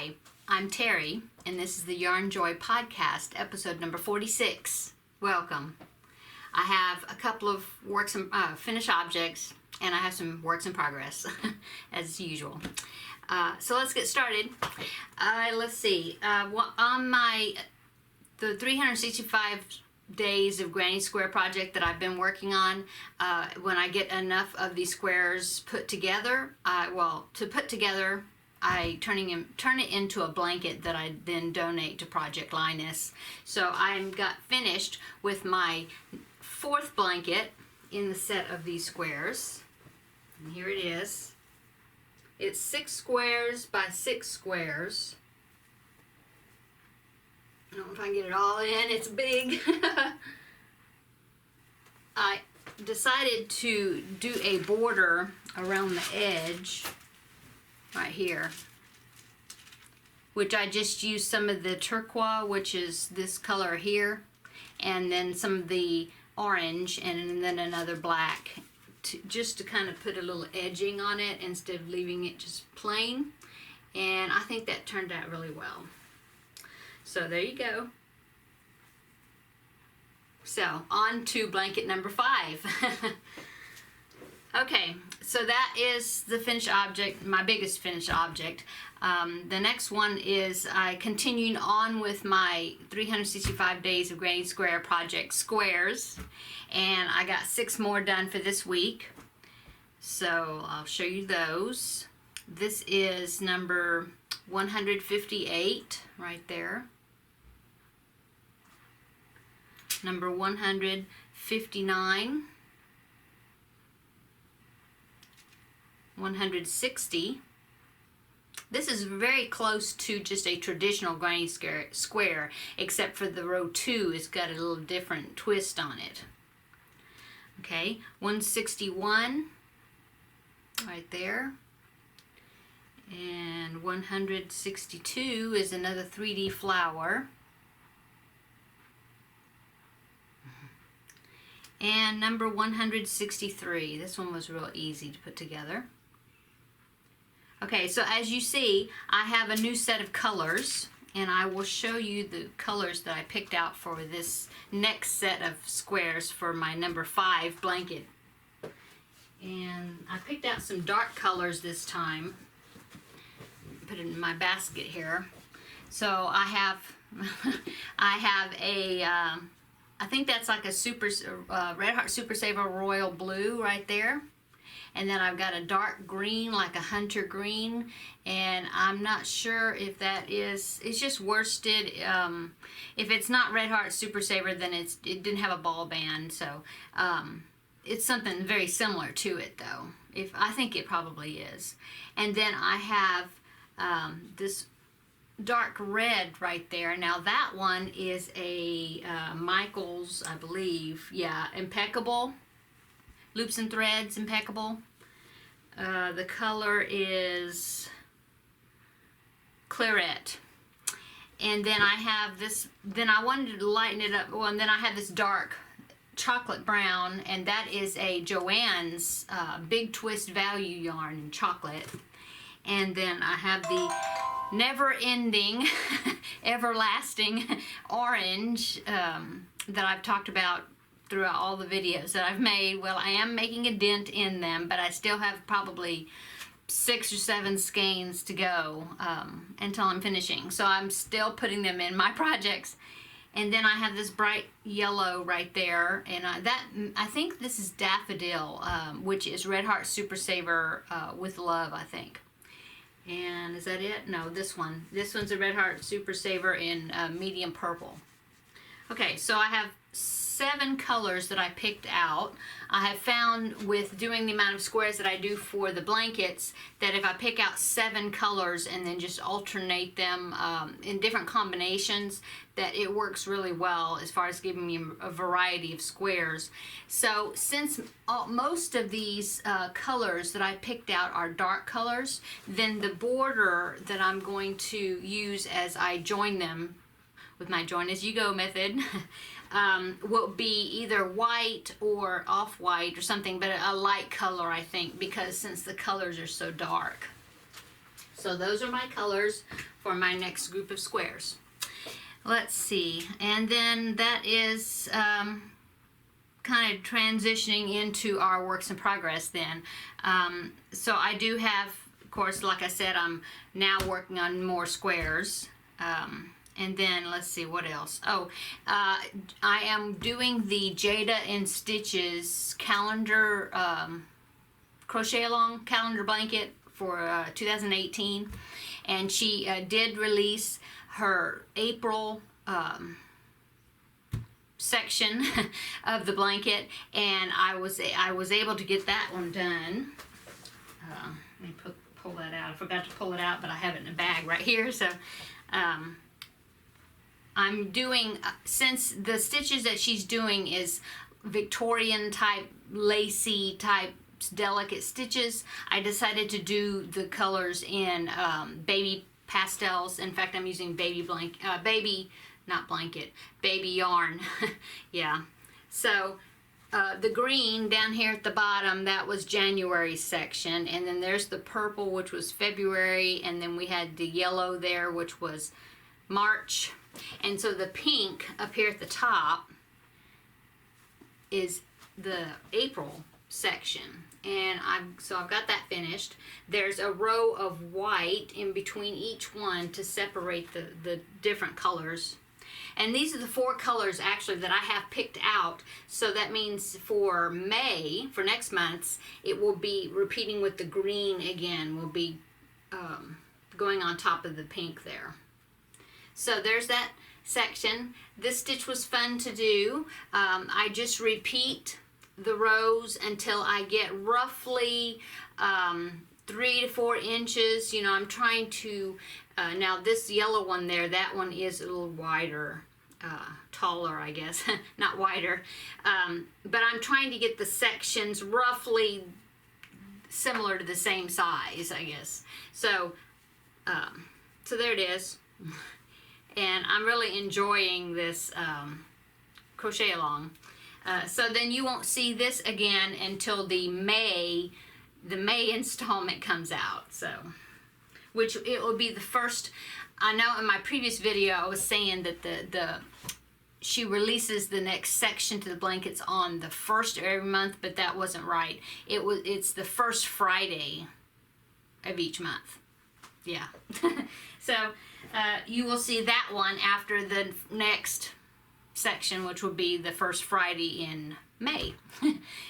Hi, I'm Terry, and this is the Yarnjoy podcast, episode number 46. Welcome. I have a couple of works in finished objects, and I have some works in progress, as usual. So let's get started. Let's see. On the 365 days of Granny Square project that I've been working on, when I get enough of these squares put together, I turn it into a blanket that I then donate to Project Linus. So I got finished with my fourth blanket in the set of these squares. And here it is. It's 6 squares by 6 squares. I don't know if I can get it all in. It's big. I decided to do a border around the edge right here, which I just used some of the turquoise, which is this color here, and then some of the orange, and then another black, just to kind of put a little edging on it instead of leaving it just plain. And I think that turned out really well. So there you go. So on to blanket number 5. Okay, so that is the finished object, my biggest finished object. The next one is continuing on with my 365 days of Granny Square project squares, and I got 6 more done for this week. So I'll show you those. This is number 158 right there. Number 159. 160. This is very close to just a traditional Granny Square, except for the row 2 has got a little different twist on it. Okay, 161 right there. And 162 is another 3D flower. And number 163. This one was real easy to put together. Okay, so as you see, I have a new set of colors, and I will show you the colors that I picked out for this next set of squares for my number 5 blanket. And I picked out some dark colors this time. Put it in my basket here. So I have I think that's like a Red Heart Super Saver Royal Blue right there. And then I've got a dark green, like a hunter green, and I'm not sure if that is, it's just worsted. If it's not Red Heart Super Saver, then it didn't have a ball band, so it's something very similar to it though. I think it probably is. And then I have this dark red right there. Now that one is a Michaels, I believe. Yeah, Impeccable. Loops and Threads, Impeccable. The color is Claret. And then I have this, then I wanted to lighten it up. Well, and then I have this dark chocolate brown, and that is a Joann's Big Twist Value yarn in chocolate. And then I have the never-ending, everlasting orange that I've talked about throughout all the videos that I've made. Well, I am making a dent in them, but I still have probably 6 or 7 skeins to go until I'm finishing. So I'm still putting them in my projects. And then I have this bright yellow right there, and I think this is Daffodil, which is Red Heart Super Saver with Love, I think. And is that it? No, this one. This one's a Red Heart Super Saver in medium purple. Okay, so I have 7 colors that I picked out. I have found with doing the amount of squares that I do for the blankets that if I pick out 7 colors and then just alternate them in different combinations, that it works really well as far as giving me a variety of squares. So since most of these colors that I picked out are dark colors, then the border that I'm going to use as I join them with my join as you go method will be either white or off-white or something, but a light color, I think, because since the colors are so dark. So those are my colors for my next group of squares. Let's see, and then that is kind of transitioning into our works in progress then. So I do have, of course, like I said, I'm now working on more squares. And then let's see what else. Oh, I am doing the Jada in Stitches calendar, Crochet Along calendar blanket for 2018. And she did release her April section of the blanket, and I was able to get that one done. Let me pull that out. I forgot to pull it out, but I have it in a bag right here. So I'm doing, since the stitches that she's doing is Victorian type, lacy type, delicate stitches, I decided to do the colors in baby pastels. In fact, I'm using baby yarn. Yeah. So the green down here at the bottom, that was January section, and then there's the purple, which was February, and then we had the yellow there, which was March. And so the pink up here at the top is the April section, and I've got that finished. There's a row of white in between each one to separate the different colors. And these are the 4 colors actually that I have picked out. So that means for May, for next month's, it will be repeating with the green again. Will be going on top of the pink there. So there's that section. This stitch was fun to do. I just repeat the rows until I get roughly 3 to 4 inches. You know, I'm trying to, now this yellow one there, that one is a little wider, taller, I guess, not wider. But I'm trying to get the sections roughly similar to the same size, I guess. So, so there it is. And I'm really enjoying this Crochet Along. So then you won't see this again until the May installment comes out. So, which it will be the first. I know in my previous video I was saying that she releases the next section to the blankets on the first of every month, but that wasn't right. It's the first Friday of each month. Yeah. So you will see that one after the next section, which will be the first Friday in May.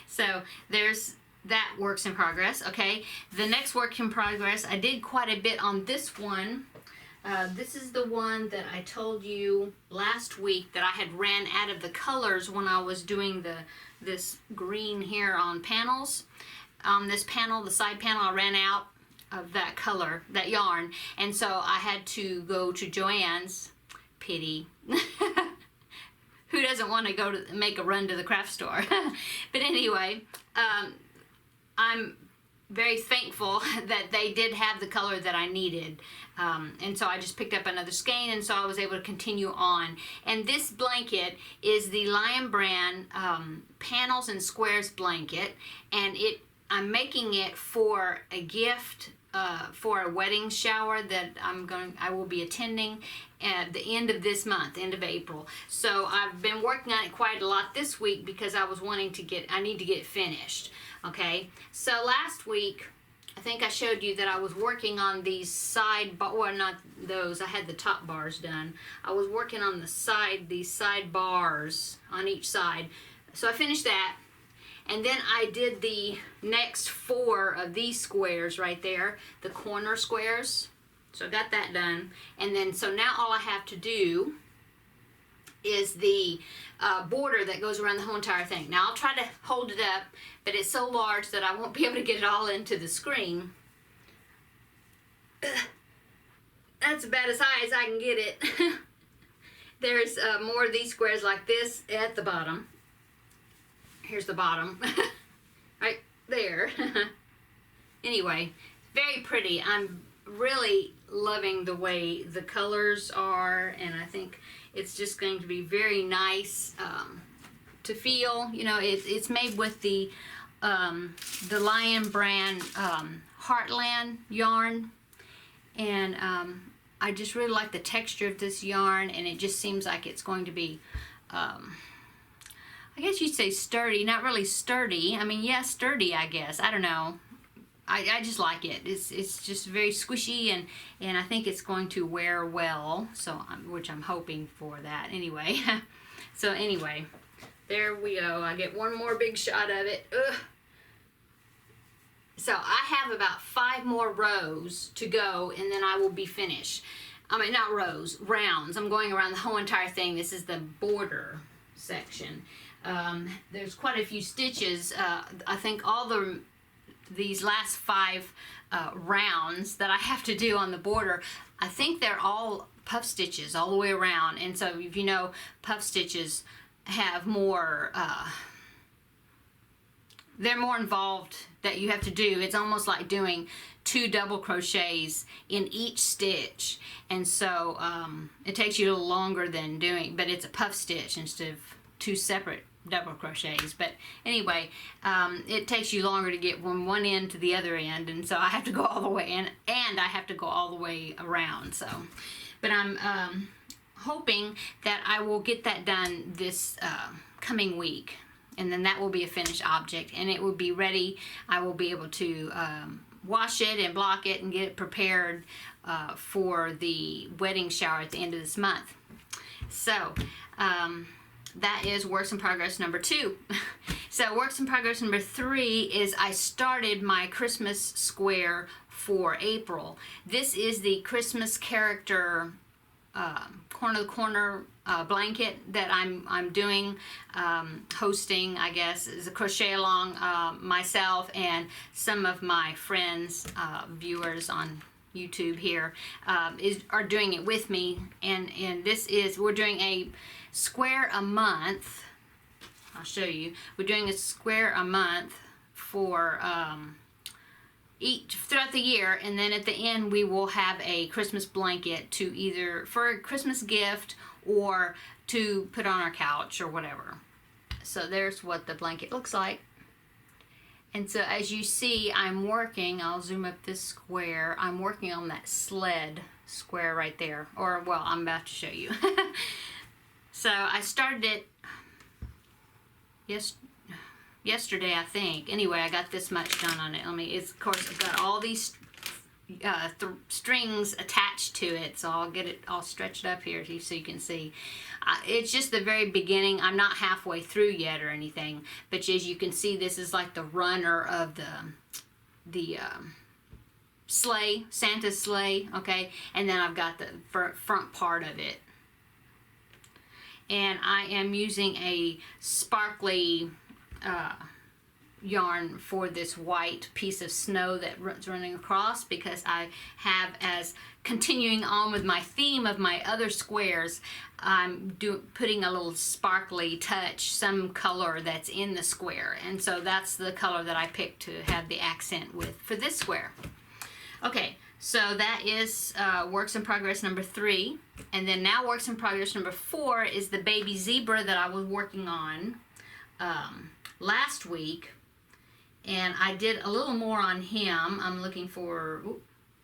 So there's that works in progress. Okay, the next work in progress, I did quite a bit on this one. This is the one that I told you last week that I had ran out of the colors when I was doing this green here on panels. On this panel, the side panel, I ran out of that color, that yarn, and so I had to go to Joann's. Pity. Who doesn't want to go to make a run to the craft store? But anyway, I'm very thankful that they did have the color that I needed. And so I just picked up another skein, and so I was able to continue on. And this blanket is the Lion Brand Panels and Squares blanket, and I'm making it for a gift for a wedding shower that I will be attending at the end of this month, end of April. So I've been working on it quite a lot this week because I was wanting to I need to get it finished. Okay, so last week I think I showed you that I was working on these well, not those, I had the top bars done. I was working on these side bars on each side. So I finished that, and then I did the next 4 of these squares right there, the corner squares. So I got that done, and then so now all I have to do is the border that goes around the whole entire thing. Now I'll try to hold it up, but it's so large that I won't be able to get it all into the screen. That's about as high as I can get it. There's more of these squares like this at the bottom. Here's the bottom. Right there. Anyway, very pretty. I'm really loving the way the colors are, and I think it's just going to be very nice to feel. You know, it's made with the Lion Brand Heartland yarn, and I just really like the texture of this yarn, and it just seems like it's going to be, I guess you'd say sturdy, not really sturdy. I mean, yeah, sturdy, I guess. I don't know. I just like it. It's just very squishy, and I think it's going to wear well, so which I'm hoping for that anyway. So anyway, there we go. I get one more big shot of it. Ugh. So I have about 5 more rows to go, and then I will be finished. I mean, not rows, rounds. I'm going around the whole entire thing. This is the border section. There's quite a few stitches. I think all these last 5 rounds that I have to do on the border, I think they're all puff stitches all the way around. And so if you know, puff stitches have more, they're more involved that you have to do. It's almost like doing 2 double crochets in each stitch, and so it takes you a little longer than doing, but it's a puff stitch instead of 2 separate double crochets. But anyway, it takes you longer to get from one end to the other end, and so I have to go all the way in, and I have to go all the way around. So, but I'm hoping that I will get that done this coming week, and then that will be a finished object, and it will be ready. I will be able to wash it and block it and get it prepared for the wedding shower at the end of this month. So that is works in progress number 2. So works in progress number 3 is I started my Christmas square for April. This is the Christmas character corner to corner blanket that I'm doing, hosting, I guess, is a Crochet Along, myself and some of my friends, viewers on YouTube here, are doing it with me, and this is, we're doing a square a month. I'll show you. We're doing a square a month for each throughout the year, and then at the end we will have a Christmas blanket to either for a Christmas gift or to put on our couch or whatever. So there's what the blanket looks like. And so as you see, I'm working, I'll zoom up this square, I'm working on that sled square right there, or well, I'm about to show you. So I started it yesterday, I think. Anyway, I got this much done on it. It's, of course, I've got all these strings attached to it, so I'll get it all stretched up here so you can see. It's just the very beginning. I'm not halfway through yet or anything, but as you can see, this is like the runner of the sleigh, Santa's sleigh, okay? And then I've got the front part of it. And I am using a sparkly yarn for this white piece of snow that's running across, because I have, as continuing on with my theme of my other squares, I'm putting a little sparkly touch, some color that's in the square, and so that's the color that I picked to have the accent with for this square. Okay, so that is works in progress number 3, and then now works in progress number 4 is the baby zebra that I was working on last week, and I did a little more on him. I'm looking for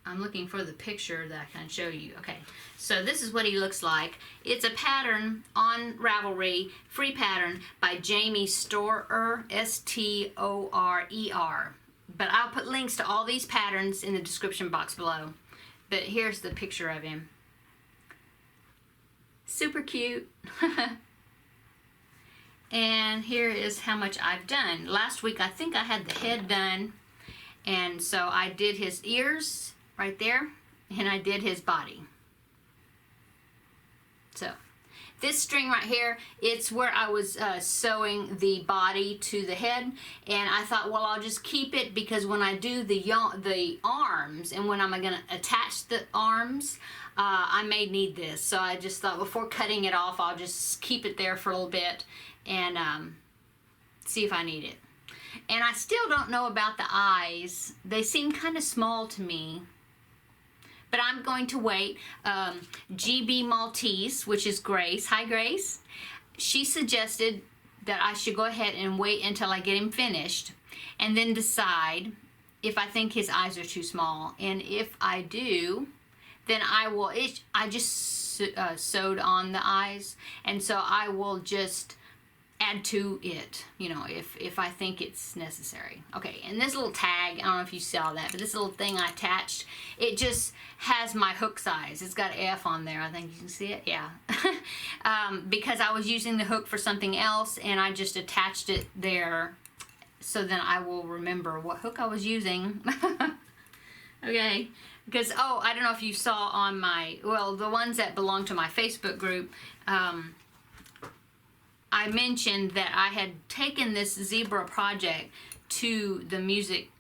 the picture that I can show you. Okay, so this is what he looks like. It's a pattern on Ravelry, free pattern by Jamie Storer, S-T-O-R-E-R. But I'll put links to all these patterns in the description box below. But here's the picture of him. Super cute. And here is how much I've done. Last week I think I had the head done, and so I did his ears right there, and I did his body. So this string right here, it's where I was sewing the body to the head, and I thought, well, I'll just keep it, because when I do the arms, and when I'm going to attach the arms, I may need this. So I just thought, before cutting it off, I'll just keep it there for a little bit and see if I need it. And I still don't know about the eyes. They seem kind of small to me, but I'm going to wait. GB Maltese, which is Grace. Hi, Grace. She suggested that I should go ahead and wait until I get him finished and then decide if I think his eyes are too small. And if I do, then I just sewed on the eyes, and so I will just add to it, you know, if I think it's necessary. Okay, and this little tag, I don't know if you saw that, but this little thing I attached, it just has my hook size. It's got F on there. I think you can see it. Yeah. Because I was using the hook for something else, and I just attached it there so then I will remember what hook I was using. Okay, because, oh, I don't know if you saw on my, well, the ones that belong to my Facebook group, I mentioned that I had taken this zebra project to the music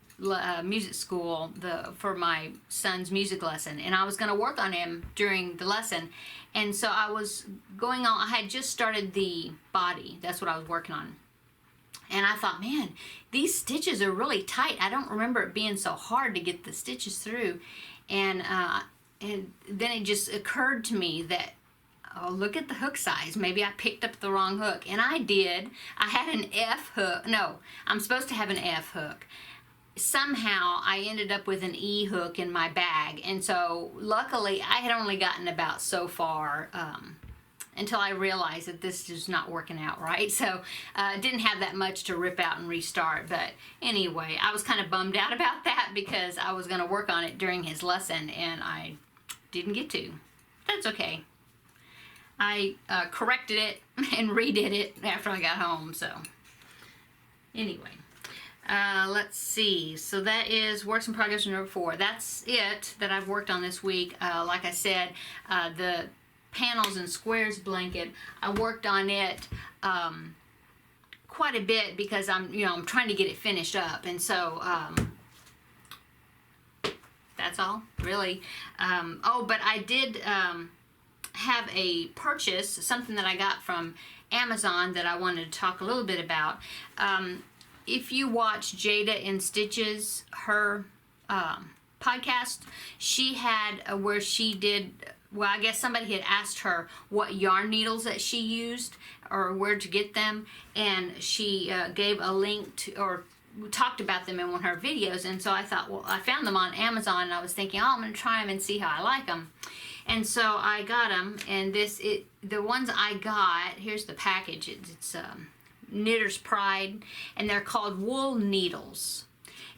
school for my son's music lesson, and I was going to work on him during the lesson. And so I was going on, I had just started the body. That's what I was working on. And I thought, man, these stitches are really tight. I don't remember it being so hard to get the stitches through. And then it just occurred to me that, oh, look at the hook size. Maybe I picked up the wrong hook. And I did. I had an F hook. No, I'm supposed to have an F hook. Somehow I ended up with an E hook in my bag. And so luckily I had only gotten about so far until I realized that this is not working out right. So didn't have that much to rip out and restart. But anyway, I was kind of bummed out about that because I was going to work on it during his lesson and I didn't get to. That's okay. I corrected it and redid it after I got home, so anyway. Let's see. So that is Works in Progress number 4. That's it that I've worked on this week. Like I said, the panels and squares blanket, I worked on it quite a bit because I'm trying to get it finished up, and so that's all really. Oh, but I did have a purchase, something that I got from Amazon that I wanted to talk a little bit about. If you watch Jada in Stitches, her podcast, she had where she did, well, I guess somebody had asked her what yarn needles that she used or where to get them, and she gave a link to, or talked about them in one of her videos. And so I thought, well, I found them on Amazon, and I was thinking, oh, I'm going to try them and see how I like them. And so I got them, and the ones I got, here's the package. It's Knitter's Pride, and they're called wool needles.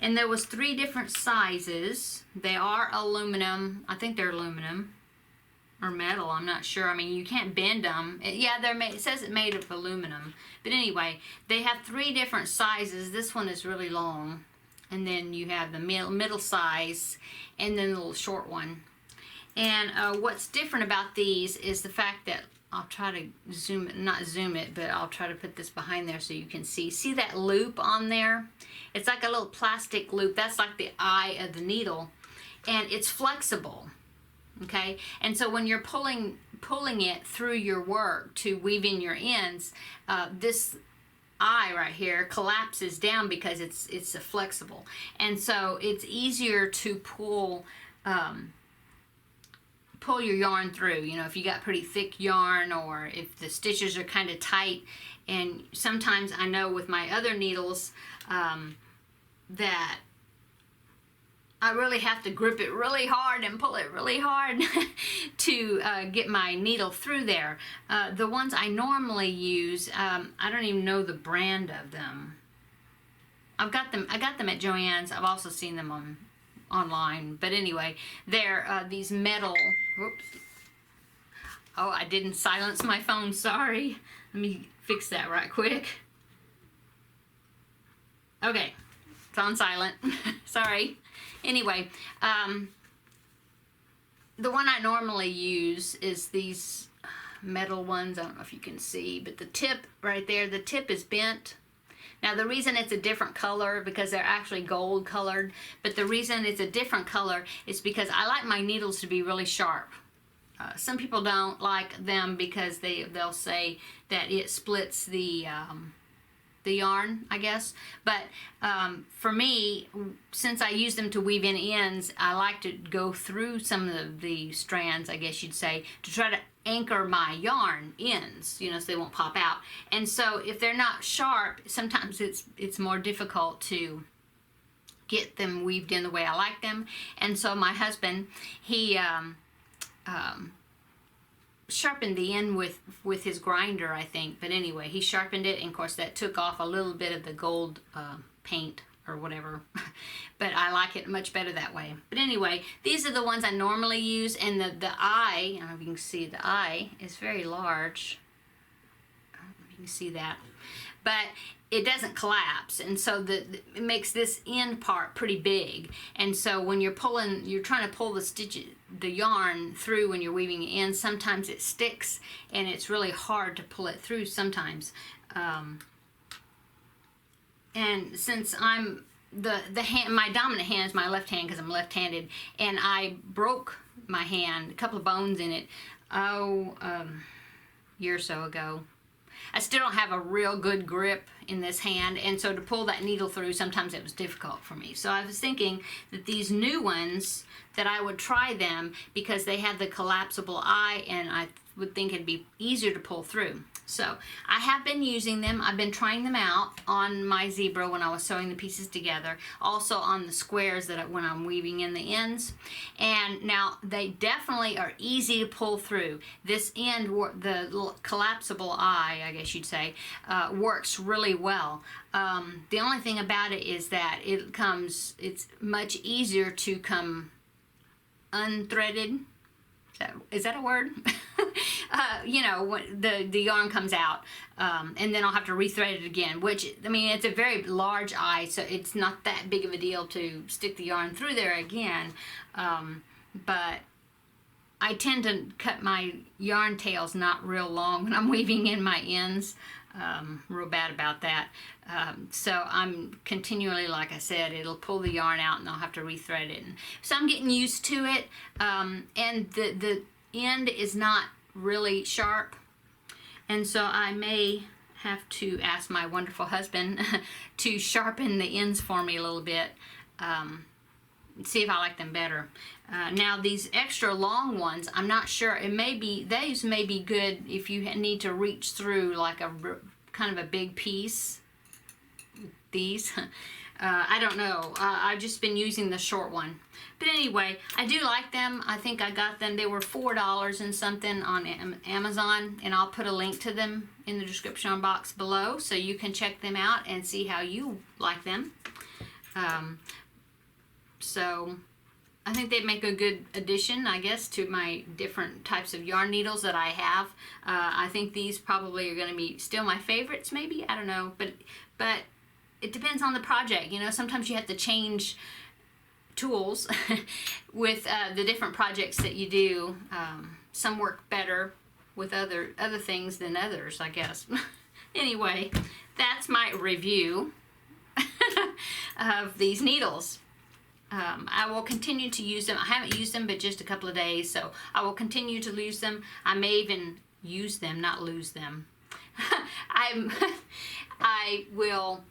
And there was 3 different sizes. They are aluminum. I think they're aluminum or metal. I'm not sure. I mean, you can't bend them. Yeah, they're made. It says it's made of aluminum. But anyway, they have 3 different sizes. This one is really long, and then you have the middle size, and then the little short one. And what's different about these is the fact that, I'll try to zoom it, not zoom it, but I'll try to put this behind there so you can see. See that loop on there? It's like a little plastic loop. That's like the eye of the needle. And it's flexible, okay? And so when you're pulling it through your work to weave in your ends, this eye right here collapses down because it's flexible. And so it's easier to pull your yarn through, if you got pretty thick yarn or if the stitches are kind of tight. And sometimes I know with my other needles that I really have to grip it really hard and pull it really hard to get my needle through there. The ones I normally use, I don't even know the brand of them. I got them at Joann's. I've also seen them online, but anyway, they're these metal, whoops, oh, I didn't silence my phone, sorry, let me fix that right quick. Okay, it's on silent. Sorry. Anyway, the one I normally use is these metal ones. I don't know if you can see, but the tip right there, the tip is bent. Now the reason it's a different color, because they're actually gold colored, but the reason it's a different color is because I like my needles to be really sharp. Some people don't like them because they'll say that it splits the yarn, I guess. But for me, since I use them to weave in ends, I like to go through some of the strands, I guess you'd say, to try to anchor my yarn ends, so they won't pop out. And so if they're not sharp, sometimes it's more difficult to get them weaved in the way I like them. And so my husband, he sharpened the end with his grinder, I think. But anyway, he sharpened it, and of course that took off a little bit of the gold paint or whatever. But I like it much better that way. But anyway, these are the ones I normally use, and the eye, I don't know if you can see, the eye is very large. I don't know if you can see that. But it doesn't collapse, and so it makes this end part pretty big. And so when you're trying to pull the yarn through when you're weaving it in, sometimes it sticks, and it's really hard to pull it through sometimes. And since I'm my dominant hand is my left hand because I'm left-handed, and I broke my hand, a couple of bones in it, a year or so ago. I still don't have a real good grip in this hand, and so to pull that needle through, sometimes it was difficult for me. So I was thinking that these new ones, that I would try them because they have the collapsible eye, and I would think it'd be easier to pull through. So I have been using them. I've been trying them out on my zebra when I was sewing the pieces together, also on the squares when I'm weaving in the ends. And now they definitely are easy to pull through. This end, the collapsible eye, I guess you'd say, works really well. The only thing about it is that it's much easier to come unthreaded. Is that a word? When the yarn comes out, and then I'll have to rethread it again, which, I mean, it's a very large eye, so it's not that big of a deal to stick the yarn through there again. But I tend to cut my yarn tails not real long when I'm weaving in my ends. Real bad about that. So I'm continually, like I said, it'll pull the yarn out and I'll have to rethread it. So I'm getting used to it. And the end is not really sharp. And so I may have to ask my wonderful husband to sharpen the ends for me a little bit. See if I like them better. Now these extra long ones, I'm not sure. These may be good if you need to reach through like a kind of a big piece. These, I don't know. I've just been using the short one. But anyway, I do like them. I think I got them. They were $4 and something on Amazon, and I'll put a link to them in the description box below so you can check them out and see how you like them. So I think they'd make a good addition, I guess, to my different types of yarn needles that I have. I think these probably are going to be still my favorites, maybe. I don't know. But it depends on the project. You know, sometimes you have to change tools with the different projects that you do. Some work better with other things than others, I guess. Anyway, that's my review of these needles. I will continue to use them. I haven't used them but just a couple of days, so I will continue to use them. I may even use them, not lose them. I will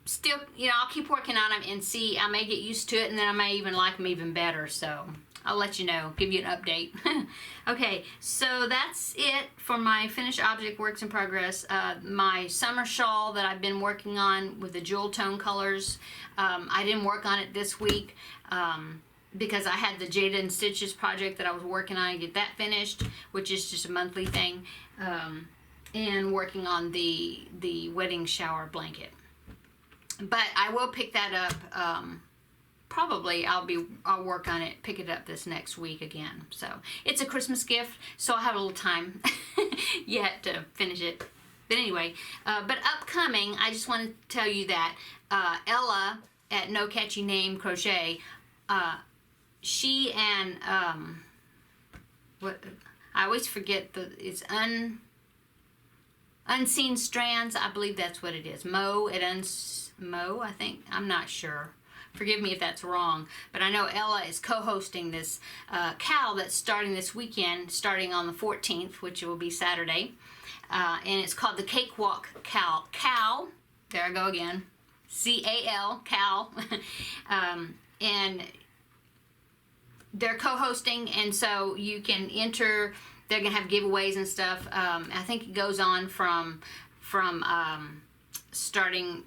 still, I'll keep working on them and see. I may get used to it, and then I may even like them even better, so I'll let you know, give you an update. Okay, so that's it for my finished object works in progress. My summer shawl that I've been working on with the jewel tone colors, I didn't work on it this week because I had the Jada and Stitches project that I was working on to get that finished, which is just a monthly thing, and working on the wedding shower blanket. But I will pick that up. Probably I'll work on it, pick it up this next week again. So it's a Christmas gift, so I'll have a little time yet to finish it. But anyway, but upcoming, I just want to tell you that Ella at No Catchy Name Crochet, she and what I always forget it's Unseen Strands. I believe that's what it is. Mo, I think. I'm not sure. Forgive me if that's wrong, but I know Ella is co-hosting this cow that's starting this weekend, starting on the 14th, which will be Saturday, and it's called the Cakewalk Cow. Cow, there I go again, C-A-L, cow, and they're co-hosting, and so you can enter. They're gonna have giveaways and stuff. I think it goes on from starting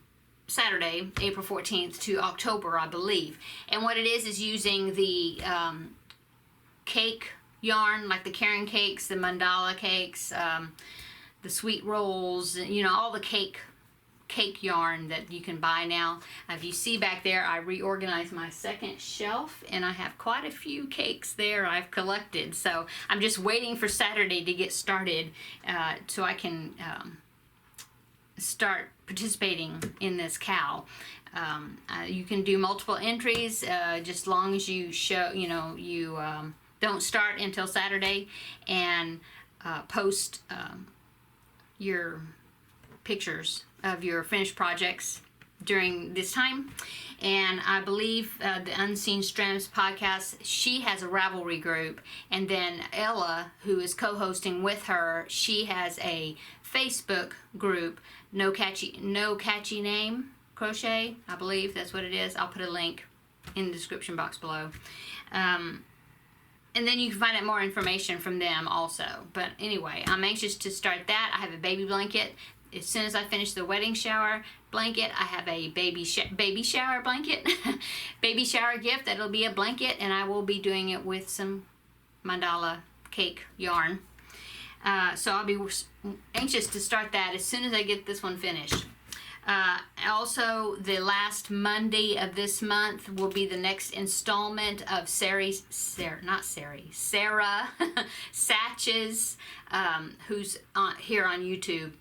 Saturday, April 14th to October, I believe. And what it is using the cake yarn, like the Karen cakes, the mandala cakes, the sweet rolls, you know, all the cake yarn that you can buy now. If you see back there, I reorganized my second shelf and I have quite a few cakes there I've collected. So I'm just waiting for Saturday to get started so I can start participating in this cow. You can do multiple entries just as long as you show, you know, you don't start until Saturday, and post your pictures of your finished projects during this time. And I believe the Unseen Strands podcast, she has a Ravelry group, and then Ella, who is co-hosting with her, she has a Facebook group, no catchy name crochet, I believe that's what it is. I'll put a link in the description box below. And then you can find out more information from them also. But anyway, I'm anxious to start that. I have a baby blanket. As soon as I finish the wedding shower blanket, I have a baby shower blanket, baby shower gift. That'll be a blanket, and I will be doing it with some mandala cake yarn. So I'll be anxious to start that as soon as I get this one finished. Also, the last Monday of this month will be the next installment of Sarah Satch's, who's here on YouTube.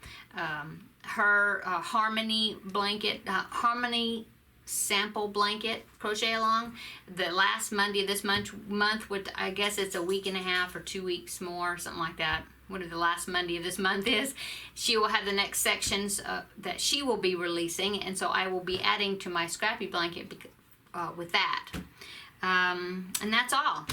Her Harmony blanket, Harmony sample blanket, Crochet Along. The last Monday of this month, with, I guess it's a week and a half or 2 weeks more, something like that. Whatever the last Monday of this month is, she will have the next sections that she will be releasing, and so I will be adding to my scrappy blanket with that. And that's all.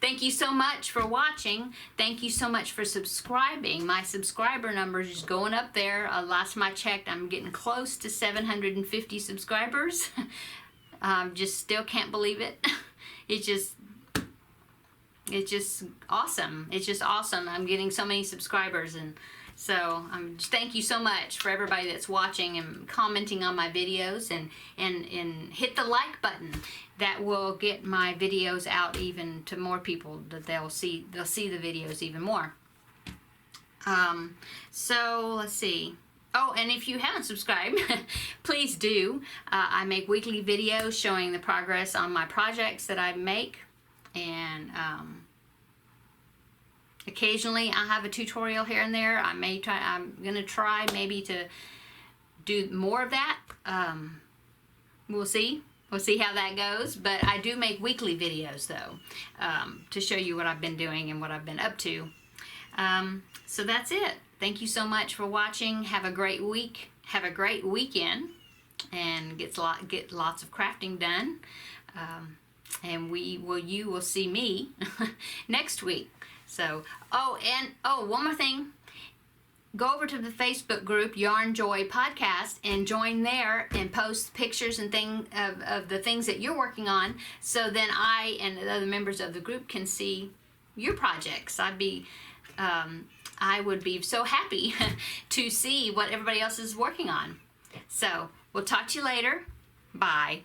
Thank you so much for watching. Thank you so much for subscribing. My subscriber numbers is going up there. Last time I checked, I'm getting close to 750 subscribers. Just still can't believe it. It's just awesome. It's just awesome. I'm getting so many subscribers, and so thank you so much for everybody that's watching and commenting on my videos, and hit the like button. That will get my videos out even to more people, that they'll see the videos even more. So let's see. Oh, and if you haven't subscribed, please do. I make weekly videos showing the progress on my projects that I make. And occasionally I have a tutorial here and there. I'm gonna try maybe to do more of that. We'll see how that goes. But I do make weekly videos though, to show you what I've been doing and what I've been up to. So that's it. Thank you so much for watching. Have a great week. Have a great weekend, and get lots of crafting done. And you will see me next week. So, one more thing. Go over to the Facebook group, Yarnjoy Podcast, and join there and post pictures and of the things that you're working on, so then I and the other members of the group can see your projects. I would be so happy to see what everybody else is working on. So, we'll talk to you later. Bye.